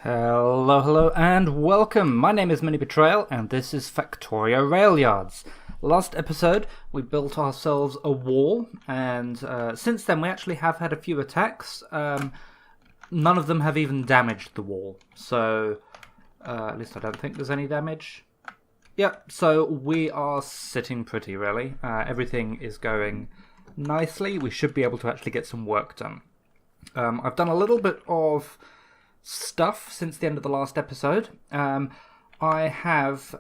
Hello, and welcome. My name is MiniBetrayal, and this is Factorio Railyards. Last episode, we built ourselves a wall, and since then we actually have had a few attacks. None of them have even damaged the wall, so at least I don't think there's any damage. Yep, so we are sitting pretty, really. Everything is going nicely. We should be able to actually get some work done. I've done a little bit of stuff since the end of the last episode. I have,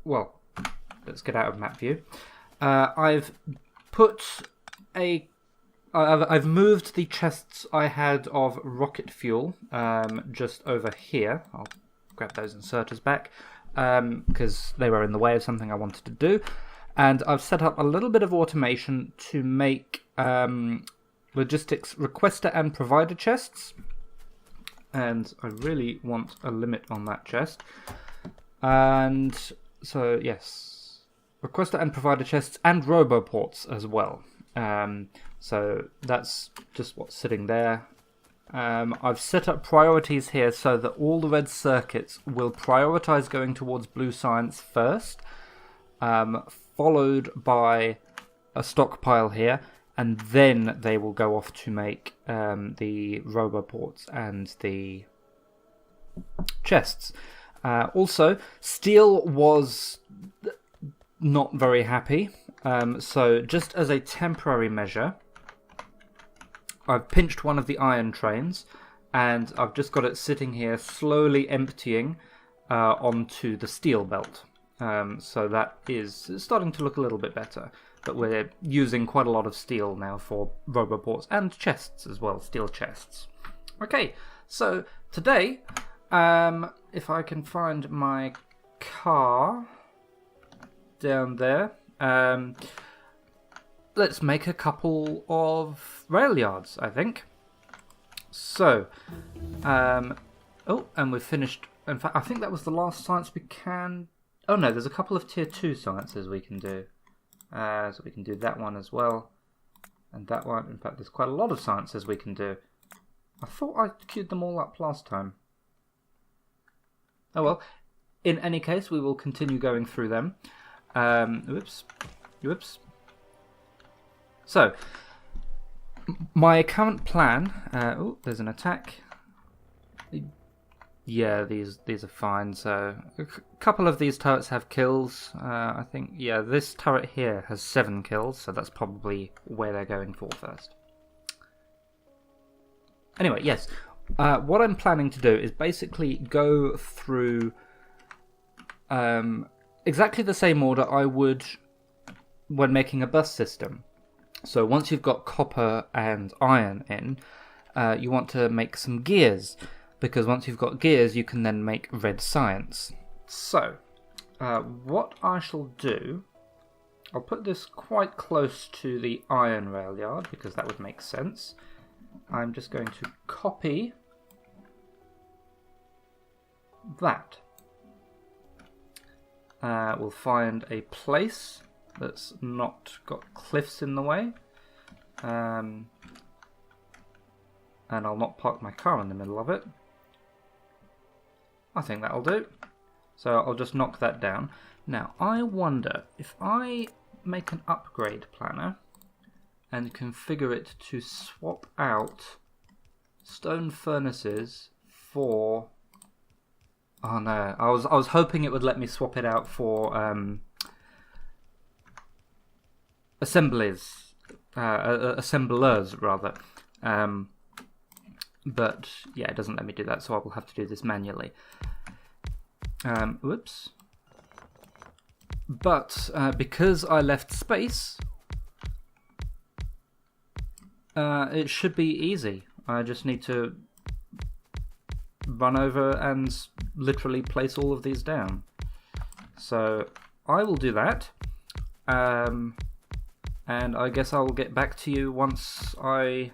well, let's get out of map view. I've moved the chests I had of rocket fuel just over here. I'll grab those inserters back because they were in the way of something I wanted to do. And I've set up a little bit of automation to make logistics requester and provider chests. And I really want a limit on that chest. And so, yes, requester and provider chests and roboports as well. So that's just what's sitting there. I've set up priorities here so that all the red circuits will prioritize going towards blue science first, followed by a stockpile here, and then they will go off to make the roboports and the chests. Also, steel was not very happy, so just as a temporary measure, I've pinched one of the iron trains, and I've just got it sitting here slowly emptying onto the steel belt. So that is starting to look a little bit better. But we're using quite a lot of steel now for roboports and chests as well, steel chests. Okay, so today, if I can find my car down there, let's make a couple of rail yards, I think. So, oh, and we've finished. In fact, I think that was the last science we can. Oh no, there's a couple of tier 2 sciences we can do. So we can do that one as well, and that one. In fact, there's quite a lot of sciences we can do. I thought I queued them all up last time. Oh well. In any case, we will continue going through them. Whoops. So, my current plan. Oh, there's an attack. Yeah, these are fine. So a couple of these turrets have kills. I think, yeah, this turret here has 7 kills, so that's probably where they're going for first. Anyway, yes, what I'm planning to do is basically go through exactly the same order I would when making a bus system. So once you've got copper and iron in, you want to make some gears. Because once you've got gears, you can then make red science. So, what I shall do, I'll put this quite close to the iron rail yard, because that would make sense. I'm just going to copy that. We'll find a place that's not got cliffs in the way. And I'll not park my car in the middle of it. I think that'll do. So I'll just knock that down. Now, I wonder if I make an upgrade planner and configure it to swap out stone furnaces for... Oh no, I was hoping it would let me swap it out for assemblers rather. But yeah, it doesn't let me do that, so I will have to do this manually. Whoops. But because I left space, it should be easy. I just need to run over and literally place all of these down. So I will do that. And I guess I'll get back to you once I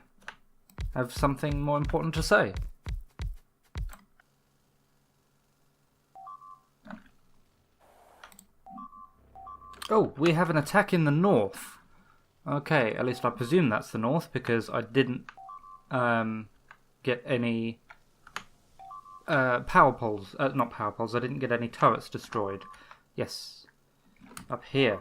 have something more important to say. Oh, we have an attack in the north. Okay, at least I presume that's the north because I didn't get any power poles. Not power poles. I didn't get any turrets destroyed. Yes. Up here.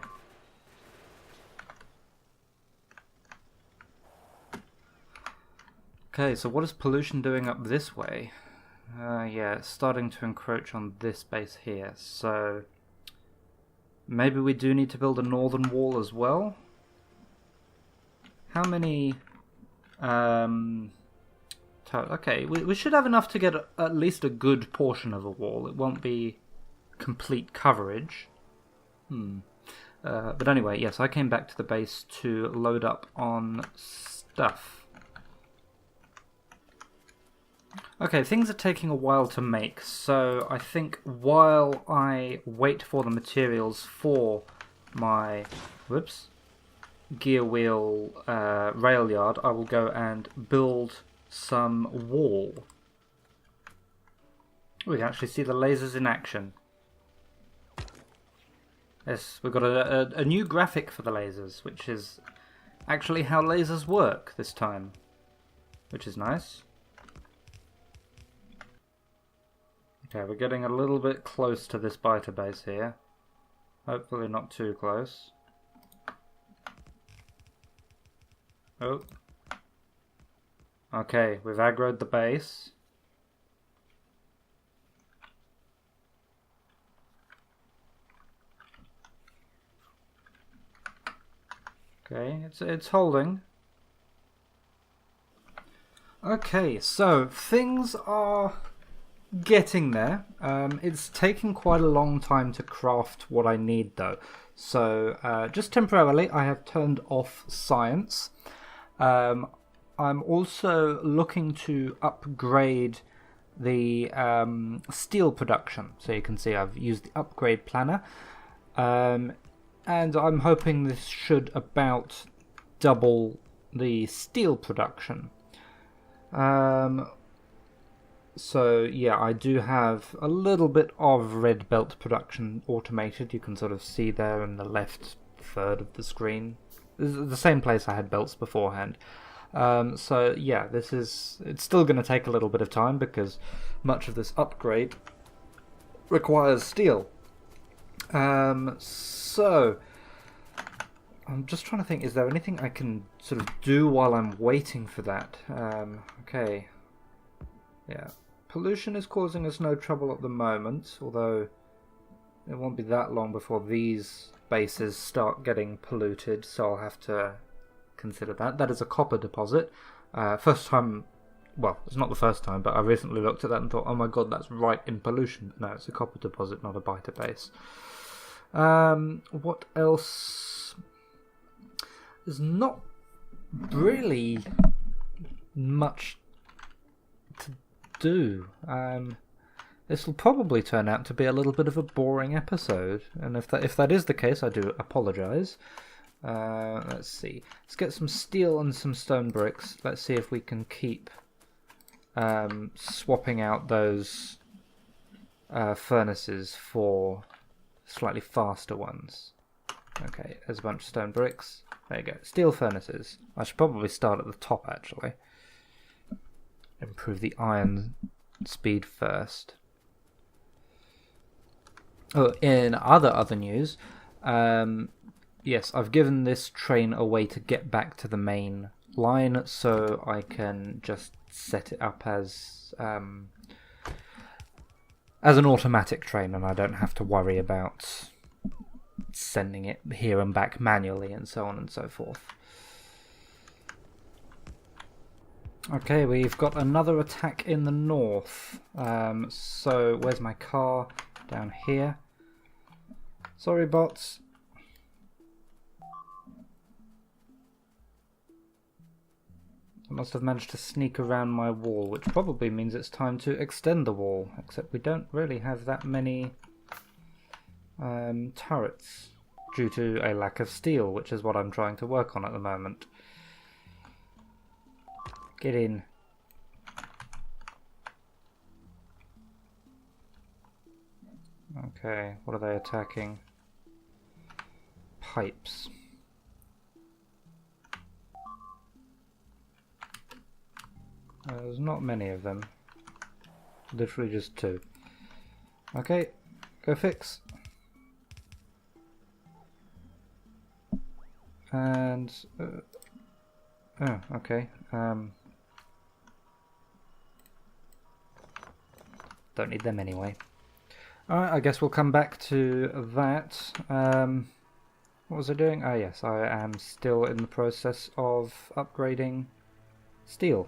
Okay, so what is pollution doing up this way? Yeah, it's starting to encroach on this base here, so maybe we do need to build a northern wall as well. How many... Okay, we should have enough to get at least a good portion of a wall. It won't be complete coverage. But anyway, yes, I came back to the base to load up on stuff. Okay, things are taking a while to make, so I think while I wait for the materials for my gear wheel rail yard, I will go and build some wall. We can actually see the lasers in action. Yes, we've got a new graphic for the lasers, which is actually how lasers work this time, which is nice. Okay, we're getting a little bit close to this biter base here. Hopefully not too close. Oh. Okay, we've aggroed the base. Okay, it's holding. Okay, so things are getting there. It's taking quite a long time to craft what I need though. So just temporarily I have turned off science. I'm also looking to upgrade the steel production. So you can see I've used the upgrade planner. And I'm hoping this should about double the steel production. So yeah, I do have a little bit of red belt production automated. You can sort of see there in the left third of the screen. This is the same place I had belts beforehand. So yeah, it's still going to take a little bit of time because much of this upgrade requires steel. So I'm just trying to think, is there anything I can sort of do while I'm waiting for that? Okay. Yeah. Pollution is causing us no trouble at the moment, although it won't be that long before these bases start getting polluted, so I'll have to consider that. That is a copper deposit. First time, well, it's not the first time, but I recently looked at that and thought, oh my god, that's right in pollution. No, it's a copper deposit, not a biter base. What else? There's not really much to do. This will probably turn out to be a little bit of a boring episode, and if that is the case, I do apologise. Let's see. Let's get some steel and some stone bricks. Let's see if we can keep swapping out those furnaces for slightly faster ones. Okay, there's a bunch of stone bricks. There you go. Steel furnaces. I should probably start at the top, actually. Improve the iron speed first. Oh, in other news, yes, I've given this train a way to get back to the main line, so I can just set it up as an automatic train, and I don't have to worry about sending it here and back manually and so on and so forth. Okay, we've got another attack in the north. So where's my car? Down here. Sorry, bots. I must have managed to sneak around my wall, which probably means it's time to extend the wall, except we don't really have that many turrets due to a lack of steel, which is what I'm trying to work on at the moment. Get in. Okay, what are they attacking? Pipes. There's not many of them. Literally just 2. Okay, go fix. And oh, okay. Don't need them anyway. Alright, I guess we'll come back to that. What was I doing? Oh yes, I am still in the process of upgrading steel.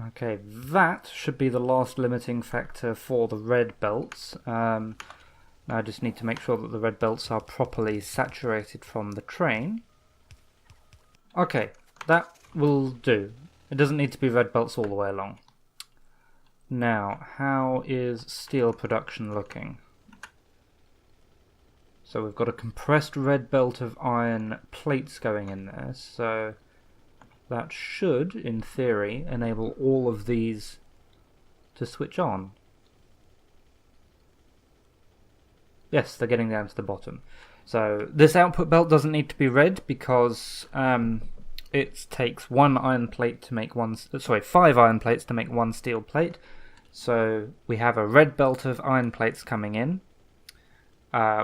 Okay, that should be the last limiting factor for the red belts. Now I just need to make sure that the red belts are properly saturated from the train. Okay, that will do. It doesn't need to be red belts all the way along. Now, how is steel production looking? So we've got a compressed red belt of iron plates going in there, so that should, in theory, enable all of these to switch on. Yes, they're getting down to the bottom. So this output belt doesn't need to be red because it takes 1 iron plate to make 5 iron plates to make 1 steel plate. So we have a red belt of iron plates coming in,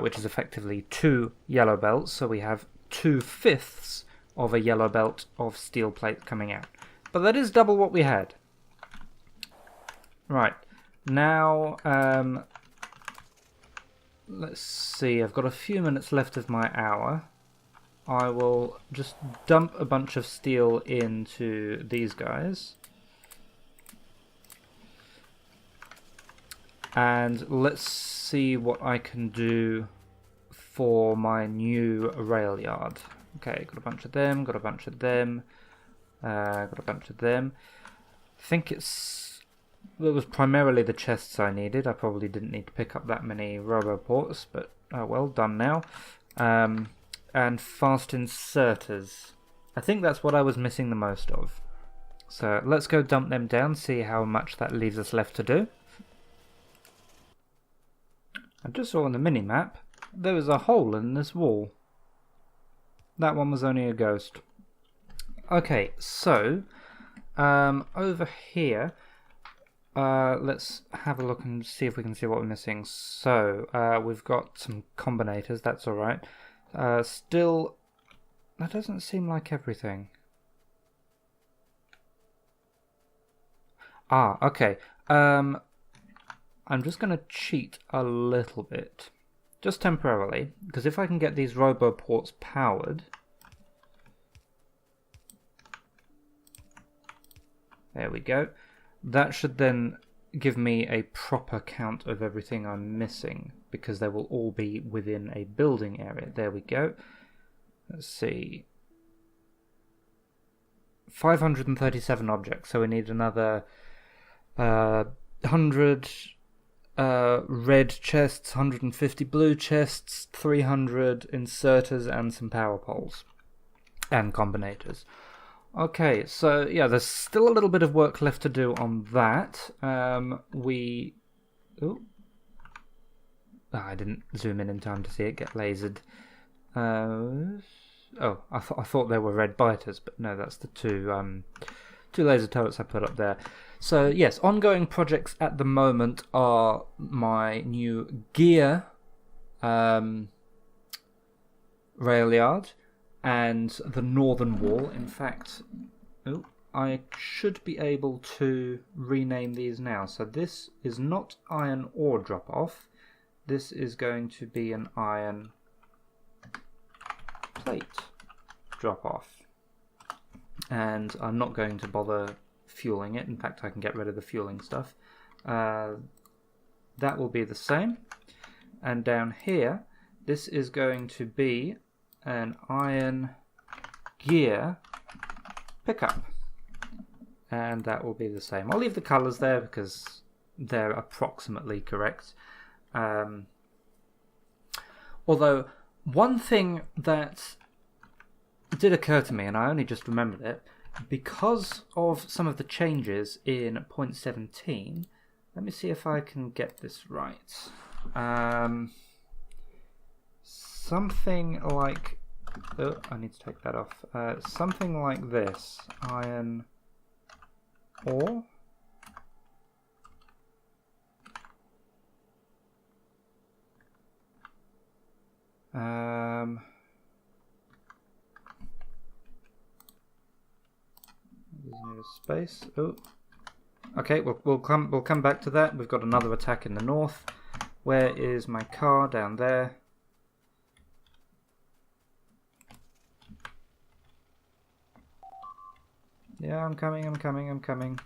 which is effectively 2 yellow belts. So we have 2/5 of a yellow belt of steel plate coming out. But that is double what we had. Right, now let's see, I've got a few minutes left of my hour. I will just dump a bunch of steel into these guys. And let's see what I can do for my new rail yard. Okay, got a bunch of them, got a bunch of them, got a bunch of them. I think it was primarily the chests I needed. I probably didn't need to pick up that many roboports, but oh well, done now. And fast inserters. I think that's what I was missing the most of. So let's go dump them down, see how much that leaves us left to do. I just saw on the mini-map, there was a hole in this wall. That one was only a ghost. Okay, so, over here, let's have a look and see if we can see what we're missing. So, we've got some combinators, that's alright. Still, that doesn't seem like everything. Ah, okay. I'm just going to cheat a little bit, just temporarily, because if I can get these roboports powered, there we go, that should then give me a proper count of everything I'm missing, because they will all be within a building area. There we go. Let's see. 537 objects, so we need another 100 red chests, 150 blue chests, 300 inserters, and some power poles and combinators. Okay, so yeah, there's still a little bit of work left to do on that. I didn't zoom in time to see it get lasered. I thought they were red biters, but no, that's the two laser turrets I put up there. So yes, ongoing projects at the moment are my new gear rail yard and the northern wall. In fact, I should be able to rename these now. So this is not iron ore drop off. This is going to be an iron plate drop off. And I'm not going to bother fueling it. In fact, I can get rid of the fueling stuff. That will be the same. And down here, this is going to be an iron gear pickup. And that will be the same. I'll leave the colours there because they're approximately correct. Although, one thing that did occur to me, and I only just remembered it, because of some of the changes in 0.17, let me see if I can get this right. Something like, I need to take that off. Something like this, iron ore. Need a space. Oh, okay. We'll come back to that. We've got another attack in the north. Where is my car? Down there. Yeah, I'm coming.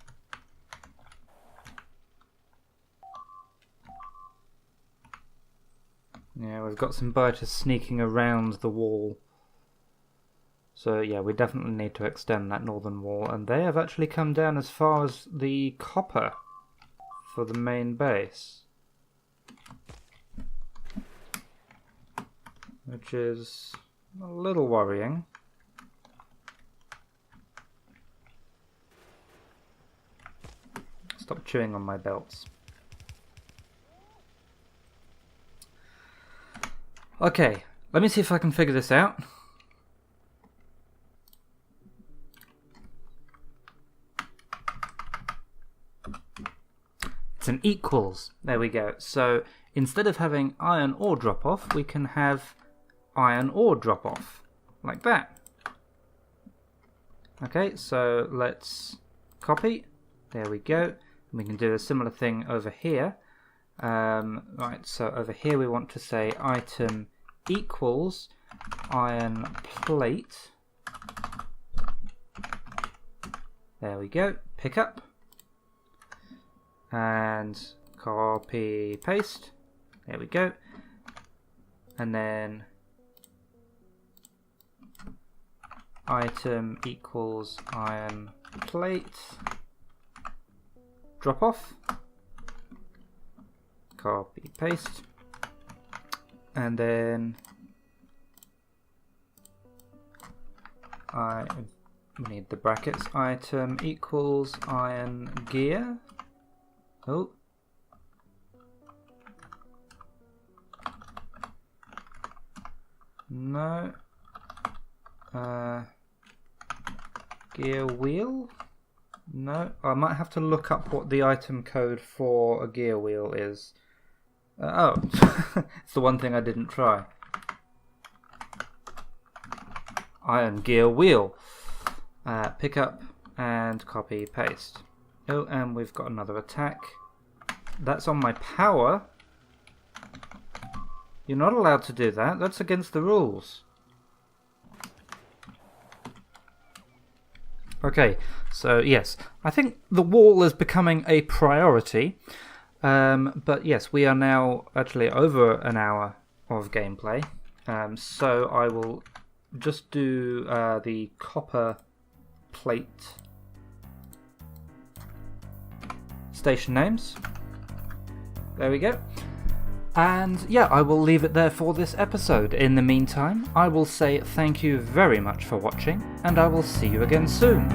Yeah, we've got some biters sneaking around the wall. So yeah, we definitely need to extend that northern wall. And they have actually come down as far as the copper for the main base. Which is a little worrying. Stop chewing on my belts. Okay, let me see if I can figure this out. It's an equals. There we go. So instead of having iron ore drop off, we can have iron ore drop off. Like that. Okay, so let's copy. There we go. We can do a similar thing over here. Right, so over here we want to say item equals iron plate. There we go. Pick up. And copy paste. There we go. And then item equals iron plate. Drop off. Copy paste. And then I need the brackets. Item equals iron gear. Oh. No. Gear wheel? No. I might have to look up what the item code for a gear wheel is. Oh. It's the one thing I didn't try. Iron gear wheel. Pick up and copy paste. Oh, and we've got another attack. That's on my power. You're not allowed to do that. That's against the rules. Okay, so yes, I think the wall is becoming a priority. But yes, we are now actually over an hour of gameplay. So I will just do the copper plate station names. There we go. And yeah, I will leave it there for this episode. In the meantime, I will say thank you very much for watching, and I will see you again soon.